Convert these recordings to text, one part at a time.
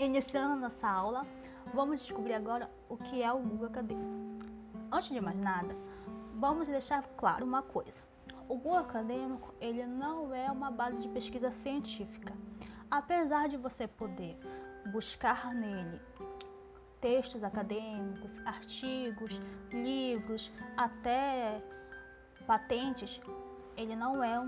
Iniciando nossa aula, vamos descobrir agora o que é o Google Acadêmico. Antes de mais nada, vamos deixar claro uma coisa. O Google Acadêmico, ele não é uma base de pesquisa científica. Apesar de você poder buscar nele textos acadêmicos, artigos, livros, até patentes, ele não é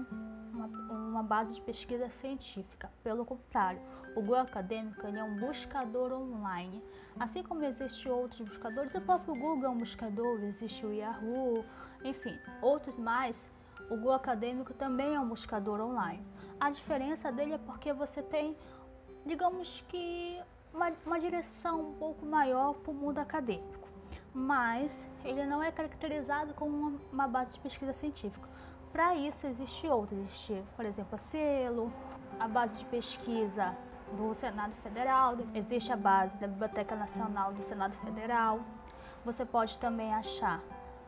uma base de pesquisa científica. Pelo contrário, o Google Acadêmico ele é um buscador online. Assim como existem outros buscadores, o próprio Google é um buscador, existe o Yahoo, enfim, outros mais. O Google Acadêmico também é um buscador online. A diferença dele é porque você tem, digamos que, uma direção um pouco maior para o mundo acadêmico. Mas ele não é caracterizado como uma base de pesquisa científica. Para isso existe outro, existe, por exemplo, a Selo, a base de pesquisa do Senado Federal, existe a base da Biblioteca Nacional do Senado Federal. Você pode também achar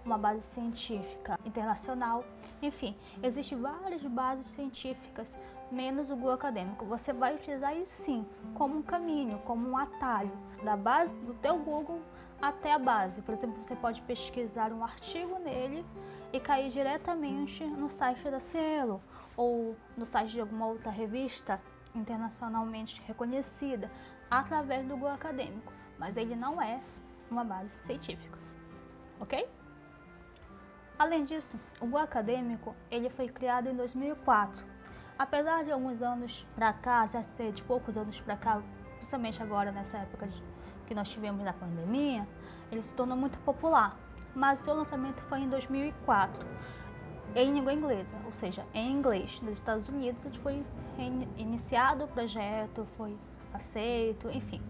uma base científica internacional. Enfim, existem várias bases científicas, menos o Google Acadêmico. Você vai utilizar isso sim, como um caminho, como um atalho, da base do teu Google até a base. Por exemplo, você pode pesquisar um artigo nele e cair diretamente no site da Cielo ou no site de alguma outra revista internacionalmente reconhecida através do Google Acadêmico, mas ele não é uma base científica, ok? Além disso, o Google Acadêmico ele foi criado em 2004. Apesar de alguns anos para cá, já ser de poucos anos para cá, principalmente agora nessa época que nós tivemos na pandemia, ele se tornou muito popular. Mas seu lançamento foi em 2004, em língua inglesa, ou seja, em inglês. Nos Estados Unidos foi iniciado o projeto, foi aceito, enfim.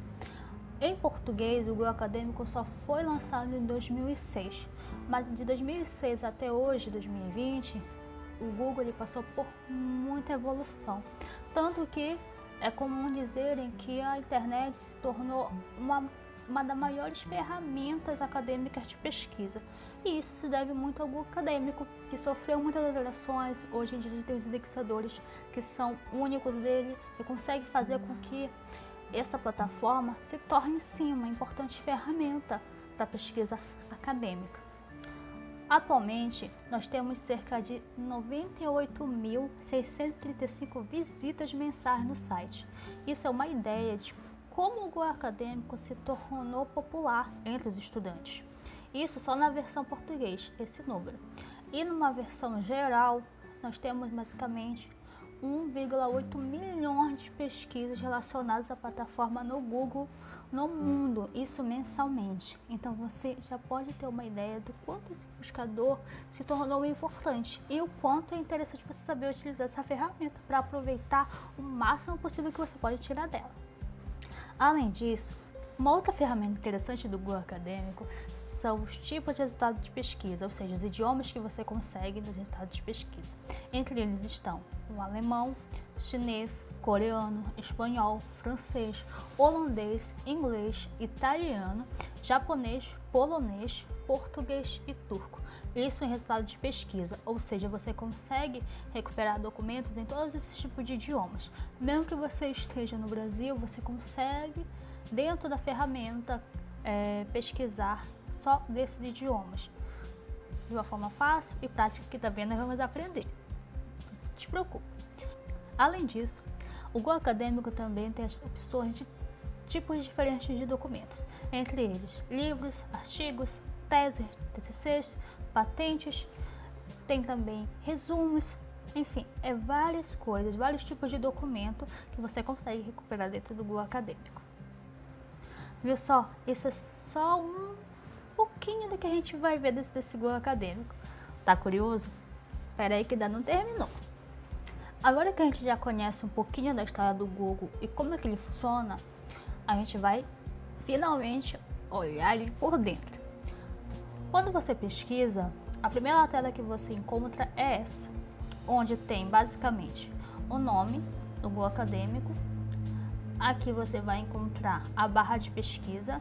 Em português, o Google Acadêmico só foi lançado em 2006, mas de 2006 até hoje, 2020, o Google ele passou por muita evolução. Tanto que é comum dizerem que a internet se tornou uma das maiores ferramentas acadêmicas de pesquisa. E isso se deve muito ao Google Acadêmico, que sofreu muitas alterações. Hoje em dia a gente tem os indexadores que são únicos dele e consegue fazer com que essa plataforma se torne sim uma importante ferramenta para a pesquisa acadêmica. Atualmente, nós temos cerca de 98.635 visitas mensais no site. Isso é uma ideia de como o Google Acadêmico se tornou popular entre os estudantes. Isso só na versão português, esse número. E numa versão geral, nós temos basicamente 1,8 milhões de pesquisas relacionadas à plataforma no Google no mundo, isso mensalmente. Então você já pode ter uma ideia do quanto esse buscador se tornou importante e o quanto é interessante você saber utilizar essa ferramenta para aproveitar o máximo possível que você pode tirar dela. Além disso, uma outra ferramenta interessante do Google Acadêmico são os tipos de resultados de pesquisa, ou seja, os idiomas que você consegue nos resultados de pesquisa. Entre eles estão o alemão, chinês, coreano, espanhol, francês, holandês, inglês, italiano, japonês, polonês, português e turco. Isso em resultado de pesquisa, ou seja, você consegue recuperar documentos em todos esses tipos de idiomas. Mesmo que você esteja no Brasil, você consegue, dentro da ferramenta, pesquisar só desses idiomas, de uma forma fácil e prática que também nós vamos aprender. Não te preocupe. Além disso, o Google Acadêmico também tem as opções de tipos diferentes de documentos, entre eles livros, artigos, teses, TCCs, patentes, tem também resumos, enfim, várias coisas, vários tipos de documento que você consegue recuperar dentro do Google Acadêmico. Viu só? Isso é só um pouquinho do que a gente vai ver desse Google Acadêmico. Tá curioso? Espera aí que ainda não terminou. Agora que a gente já conhece um pouquinho da história do Google e como é que ele funciona, a gente vai finalmente olhar ele por dentro. Quando você pesquisa, a primeira tela que você encontra é essa, onde tem basicamente o nome do Google Acadêmico. Aqui você vai encontrar a barra de pesquisa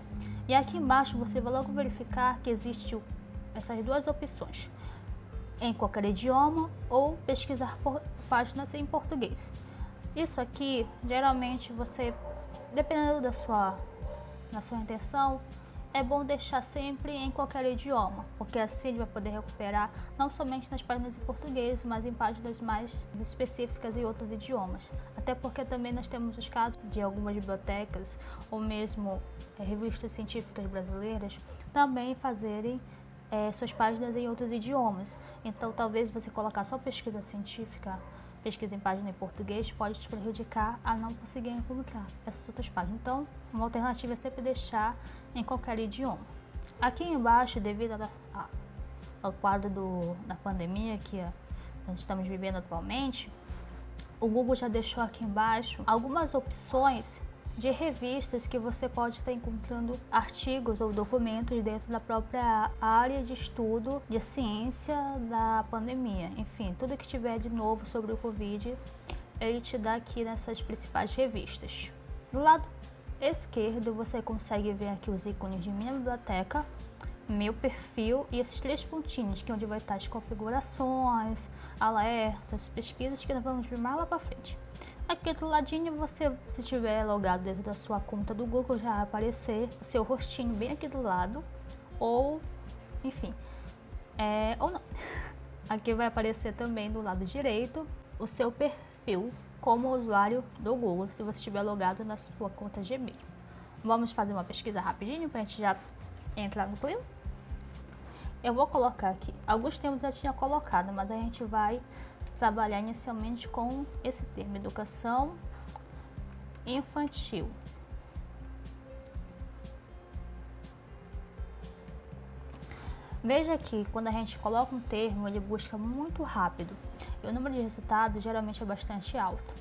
e aqui embaixo você vai logo verificar que existe essas duas opções, em qualquer idioma ou pesquisar por páginas em português. Isso aqui geralmente você Dependendo da sua intenção, é bom deixar sempre em qualquer idioma, porque assim ele vai poder recuperar não somente nas páginas em português, mas em páginas mais específicas em outros idiomas. Até porque também nós temos os casos de algumas bibliotecas ou mesmo revistas científicas brasileiras também fazerem suas páginas em outros idiomas. Então talvez você colocar só pesquisa científica, pesquisa em página em português, pode te prejudicar a não conseguir publicar essas outras páginas. Então, uma alternativa é sempre deixar em qualquer idioma. Aqui embaixo, devido ao quadro da pandemia que nós estamos vivendo atualmente, o Google já deixou aqui embaixo algumas opções de revistas que você pode estar encontrando artigos ou documentos dentro da própria área de estudo de ciência da pandemia. Enfim, tudo que tiver de novo sobre o Covid, ele te dá aqui nessas principais revistas. Do lado esquerdo, você consegue ver aqui os ícones de minha biblioteca, meu perfil e esses 3 pontinhos, que é onde vai estar as configurações, alertas, pesquisas que nós vamos ver mais lá para frente. Aqui do ladinho, você, se tiver logado dentro da sua conta do Google, já vai aparecer o seu rostinho bem aqui do lado, ou enfim, ou não. Aqui vai aparecer também do lado direito o seu perfil como usuário do Google, se você estiver logado na sua conta Gmail. Vamos fazer uma pesquisa rapidinho para a gente já entrar no clima? Eu vou colocar aqui, alguns termos eu já tinha colocado, mas a gente vai trabalhar inicialmente com esse termo, educação infantil. Veja que quando a gente coloca um termo, ele busca muito rápido e o número de resultados geralmente é bastante alto.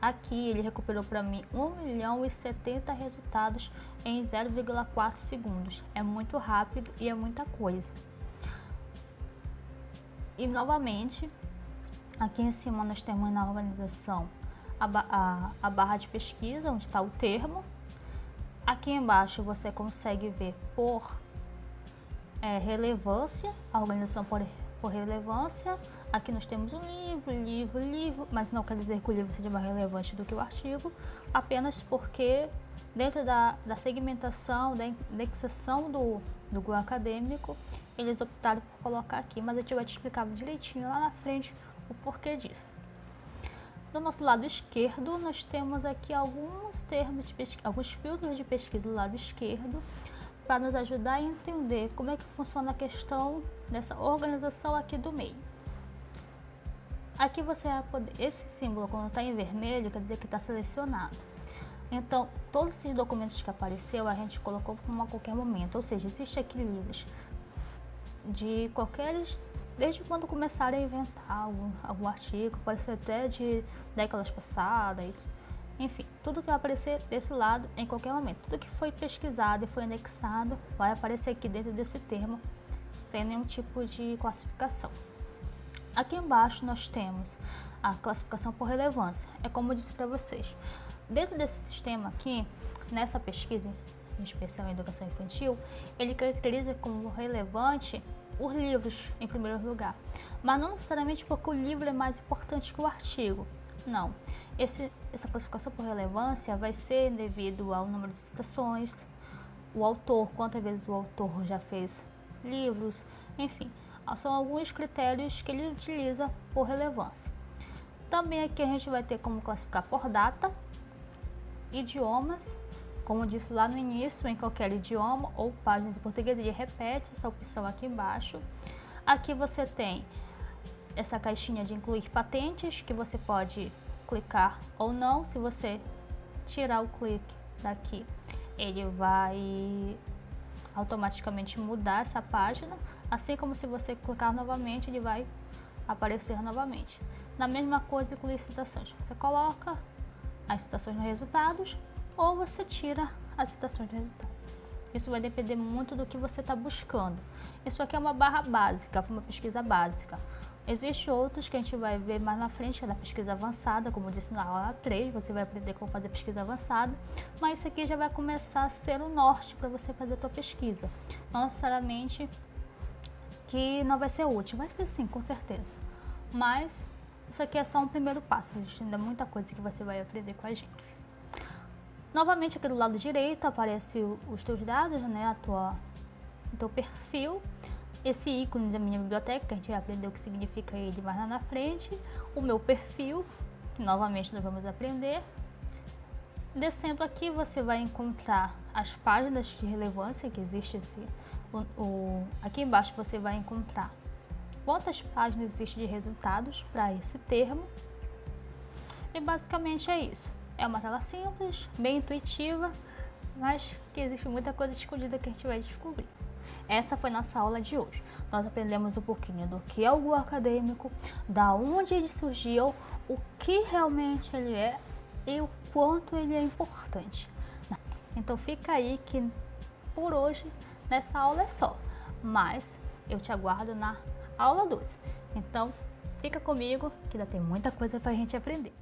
Aqui ele recuperou para mim 1.070.000 resultados em 0,4 segundos. É muito rápido e é muita coisa. E novamente, aqui em cima nós temos na organização a barra de pesquisa, onde está o termo. Aqui embaixo você consegue ver por relevância, a organização por relevância. Aqui nós temos um livro, mas não quer dizer que o livro seja mais relevante do que o artigo, apenas porque dentro da segmentação, da indexação do Google Acadêmico, eles optaram por colocar aqui, mas a gente vai te explicar direitinho lá na frente o porquê disso. Do nosso lado esquerdo, nós temos aqui alguns termos de pesquisa, alguns filtros de pesquisa do lado esquerdo, para nos ajudar a entender como é que funciona a questão dessa organização aqui do meio. Aqui você vai poder, esse símbolo quando está em vermelho quer dizer que está selecionado. Então, todos esses documentos que apareceu a gente colocou a qualquer momento, ou seja, existe aqui livros de desde quando começaram a inventar algum artigo, pode ser até de décadas passadas, enfim, tudo que vai aparecer desse lado em qualquer momento. Tudo que foi pesquisado e foi indexado vai aparecer aqui dentro desse termo, sem nenhum tipo de classificação. Aqui embaixo nós temos a classificação por relevância. É como eu disse para vocês, dentro desse sistema aqui, nessa pesquisa em especial em educação infantil, ele caracteriza como relevante os livros em primeiro lugar, mas não necessariamente porque o livro é mais importante que o artigo, não. Essa classificação por relevância vai ser devido ao número de citações, o autor, quantas vezes o autor já fez livros, enfim, são alguns critérios que ele utiliza por relevância. Também aqui a gente vai ter como classificar por data, idiomas, como eu disse lá no início, em qualquer idioma ou páginas em português, ele repete essa opção aqui embaixo. Aqui você tem essa caixinha de incluir patentes, que você pode clicar ou não. Se você tirar o clique daqui, ele vai automaticamente mudar essa página, assim como se você clicar novamente, ele vai aparecer novamente. Na mesma coisa com as citações, você coloca as citações nos resultados ou você tira as citações de resultado. Isso vai depender muito do que você está buscando. Isso aqui é uma barra básica, uma pesquisa básica. Existem outros que a gente vai ver mais na frente, que é da pesquisa avançada, como eu disse na aula 3, você vai aprender como fazer pesquisa avançada, mas isso aqui já vai começar a ser o norte para você fazer a sua pesquisa. Não necessariamente que não vai ser útil, vai ser sim, com certeza. Mas isso aqui é só um primeiro passo, existe ainda muita coisa que você vai aprender com a gente. Novamente aqui do lado direito aparece os teus dados, né, o teu perfil, esse ícone da minha biblioteca, que a gente vai aprender o que significa ele mais lá na frente, o meu perfil, que novamente nós vamos aprender. Descendo aqui você vai encontrar as páginas de relevância que existe aqui embaixo você vai encontrar quantas páginas existem de resultados para esse termo. E basicamente é isso. É uma tela simples, bem intuitiva, mas que existe muita coisa escondida que a gente vai descobrir. Essa foi nossa aula de hoje. Nós aprendemos um pouquinho do que é o Google Acadêmico, da onde ele surgiu, o que realmente ele é e o quanto ele é importante. Então fica aí que por hoje nessa aula é só, mas eu te aguardo na aula 2. Então fica comigo que ainda tem muita coisa para a gente aprender.